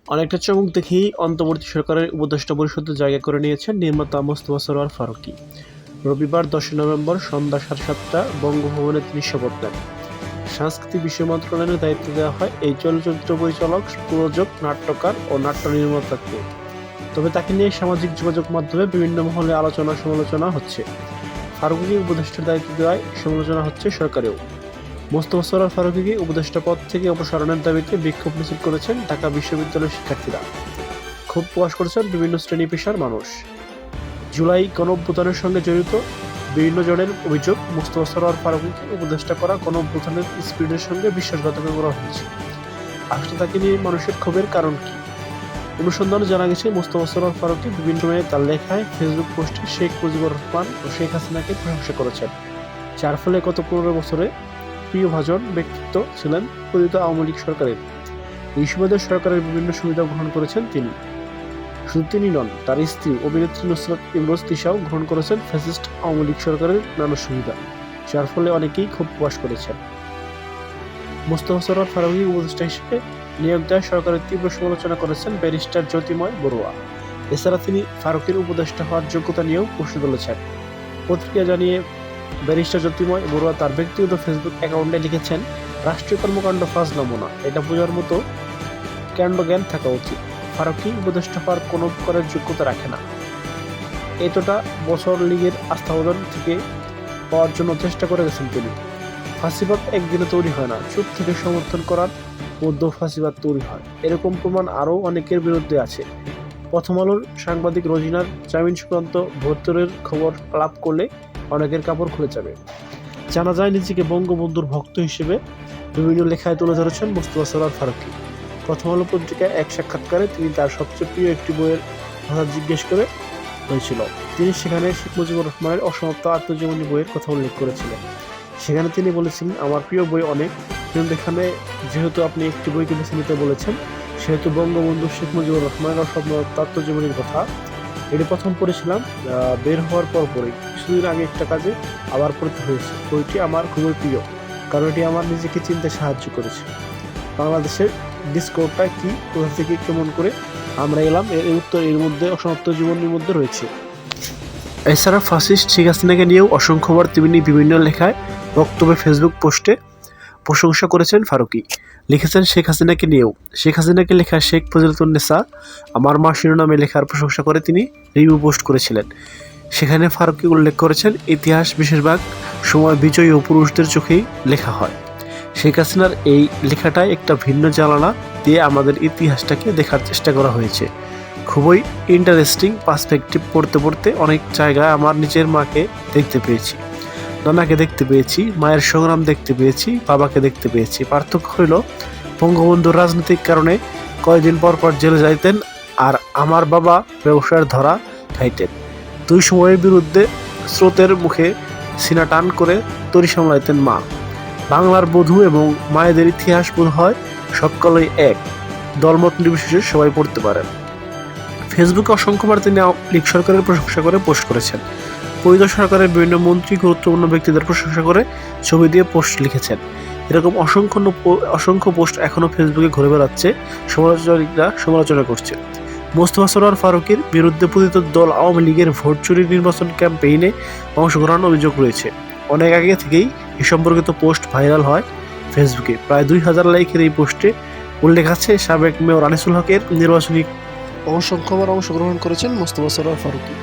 অনেকটা চমক দেখেই অন্তর্বর্তী সরকারের উপদেষ্টা পরিষদে জায়গা করে নিয়েছেন নির্মাতা মোস্তফা সরোয়ার ফারুকী। রবিবার 10 নভেম্বর সন্ধ্যা 7:30 বঙ্গভবনে তিনি শপথ নেন। সাংস্কৃতিক বিষয় মন্ত্রণালয়ের দায়িত্ব দেওয়া হয় এই চলচ্চিত্র পরিচালক, প্রযোজক, নাট্যকার ও নাট্য নির্মাতাকে। তবে তাকে নিয়ে সামাজিক যোগাযোগ মাধ্যমে বিভিন্ন মহলে আলোচনা সমালোচনা হচ্ছে। ফারুকীকে উপদেষ্টার দায়িত্ব দেওয়ায় সমালোচনা হচ্ছে সরকারেও। মোস্তফা সরোয়ার ফারুকীকে উপদেষ্টা পদ থেকে অপসারণের দাবিতে বিক্ষোভ মিছিল করেছেন ঢাকা বিশ্ববিদ্যালয়ের শিক্ষার্থীরা। ক্ষোভ প্রকাশ করেছেন বিভিন্ন শ্রেণী পেশার মানুষ। জুলাই গণঅভ্যুত্থানের সঙ্গে জড়িত বিভিন্ন জনের অভিযোগ, মোস্তফা সরোয়ার ফারুকীকে উপদেষ্টা করা গণঅভ্যুত্থানের স্পিরিটের সঙ্গে বিশ্বাসঘাতকতা করা হয়েছে। আসলে তাকে নিয়ে মানুষের ক্ষোভের কারণ কি? অনুসন্ধানে জানা গেছে, মোস্তফা সরোয়ার ফারুকী বিভিন্ন সময়ে তার লেখায় ফেসবুক পোস্টে শেখ মুজিবুর রহমান ও শেখ হাসিনাকে প্রশংসা করেছেন, যার ফলে গত 15 বছরে প্রিয়ভাজন ব্যক্তিত্ব ছিলেন পতিত আওয়ামী লীগ সরকারের। এই সুবাদে সরকারের বিভিন্ন সুবিধা গ্রহণ করেছেন তিনি। শুধু তিনি নন, তার স্ত্রী অভিনেত্রী নুসরাত ইমরোজ তিশাও গ্রহণ করেছেন ফ্যাসিস্ট আওয়ামী লীগ সরকারের নানা সুবিধা, যার ফলে অনেকেই ক্ষোভ প্রকাশ করেছেন। মোস্তফা সরোয়ার ফারুকী উপদেষ্টা হিসেবে নিয়োগ দেওয়ায় সরকারের তীব্র সমালোচনা করেছেন ব্যারিস্টার জ্যোতির্ময় বড়ুয়া। এছাড়া তিনি ফারুকীর উপদেষ্টা হওয়ার যোগ্যতা নিয়েও প্রশ্ন তুলেছেন। পত্রিকা জানিয়ে ব্যারিস্টার জ্যোতির্ময় বড়ুয়া তার ব্যক্তিগত ফেসবুক অ্যাকাউন্টে লিখেছেন, রাষ্ট্রীয় কর্মকাণ্ড ফাজলামো না, এটা বোঝার মতো কাণ্ডজ্ঞান থাকা উচিত। ফারুকী উপদেষ্টা হওয়ার কোনো প্রকারের যোগ্যতা রাখে না। এতটা বছর লীগের আস্থাভাজন থেকে পাওয়ার জন্য চেষ্টা করে গেছেন তিনি। ফাঁসিবাদ একদিনে তৈরি হয় না, চুপ থেকে সমর্থন করার মধ্যে ফাঁসিবাদ তৈরি হয়। এরকম প্রমাণ আরও অনেকের বিরুদ্ধে আছে। প্রথম আলোর সাংবাদিক রোজিনার জামিন সংক্রান্ত ভর্তুরের খবর লাভ করলে অনেকের কাপড় খুলে যাবে। জানা যায়, নিজেকে বঙ্গবন্ধুর ভক্ত হিসেবে বিভিন্ন লেখায় তুলে ধরেছেন মোস্তফা সরোয়ার ফারুকী। প্রথম আলো পত্রিকায় এক সাক্ষাৎকারে তিনি তার সবচেয়ে প্রিয় একটি বইয়ের কথা জিজ্ঞেস করে হয়েছিল। তিনি সেখানে শেখ মুজিবুর রহমানের অসমাপ্ত আত্মজীবনী বইয়ের কথা উল্লেখ করেছিলেন। সেখানে তিনি বলেছিলেন, আমার প্রিয় বই অনেক, কিন্তু এখানে যেহেতু আপনি একটি বইকে বেছে নিতে বলেছেন, সেহেতু বঙ্গবন্ধু শেখ মুজিবুর রহমানের অসমাপ্ত আত্মজীবনীর কথা এটি প্রথম পড়েছিলাম বের হওয়ার পরই। কিছুদিন আগে একটা কাজে আবার পড়তে হয়েছে। বইটি আমার খুবই প্রিয়, কারণ এটি আমার নিজেকে চিনতে সাহায্য করেছে। বাংলাদেশের ডিসকোডটা কি, কোথা থেকে কেমন করে আমরা এলাম, এর উত্তর এর মধ্যে অসমাপ্ত জীবনের মধ্যে রয়েছে। এছাড়া ফাসিস্ট শেখ হাসিনাকে নিয়েও অসংখ্যবার তিনি বিভিন্ন লেখায়, বক্তব্যে, ফেসবুক পোস্টে প্রশংসা করেছেন ফারুকী। লিখেছেন শেখ হাসিনাকে নিয়েও। শেখ হাসিনাকে লেখা শেখ ফজিলাতুন্নেসা আমার মা শিরোনামে লেখার প্রশংসা করে তিনি রিভিউ পোস্ট করেছিলেন। সেখানে ফারুকী উল্লেখ করেছেন, ইতিহাস বেশিরভাগ সময় বিজয়ী ও পুরুষদের চোখেই লেখা হয়। শেখ হাসিনার এই লেখাটায় একটা ভিন্ন জ্বালানা দিয়ে আমাদের ইতিহাসটাকে দেখার চেষ্টা করা হয়েছে। খুবই ইন্টারেস্টিং পার্সপেক্টিভ। পড়তে পড়তে অনেক জায়গায় আমার নিজের মাকে দেখতে পেয়েছি, নানাকে দেখতে পেয়েছি, মায়ের সংগ্রাম দেখতে পেয়েছি, বাবাকে দেখতে পেয়েছি। পার্থক্য হইল, বঙ্গবন্ধুর রাজনৈতিক কারণে কয়েকদিন পর পর জেলে যাইতেন, আর আমার বাবা ব্যবসার ধরা খাইতেন। দুই সময়ের বিরুদ্ধে স্রোতের মুখে সিনা টান করে তরি সামলাইতেন মা। বাংলার বধূ এবং মায়েদের ইতিহাস বোধ হয় সকলেই এক, দলমত নির্বিশেষে সবাই পড়তে পারেন। ফেসবুকে অসংখ্যবার তিনি আওয়ামী লীগ সরকারের প্রশংসা করে পোস্ট করেছেন। পতিত সরকারের বিভিন্ন মন্ত্রী, গুরুত্বপূর্ণ ব্যক্তিদের প্রশংসা করে ছবি দিয়ে পোস্ট লিখেছেন। এরকম অসংখ্য পোস্ট এখনও ফেসবুকে ঘুরে বেড়াচ্ছে, সমালোচকরা সমালোচনা করছে। মোস্তফা সরোয়ার ফারুকীর বিরুদ্ধে পতিত দল আওয়ামী লীগের ভোট চুরি নির্বাচন ক্যাম্পেইনে অংশগ্রহণের অভিযোগ রয়েছে। অনেক আগে থেকেই এ সম্পর্কিত পোস্ট ভাইরাল হয় ফেসবুকে। প্রায় 2000 লাইকের এই পোস্টে উল্লেখ আছে, সাবেক মেয়র আনিসুল হকের নির্বাচনী অসংখ্যবার অংশগ্রহণ করেছেন মোস্তফা সরোয়ার ফারুকী।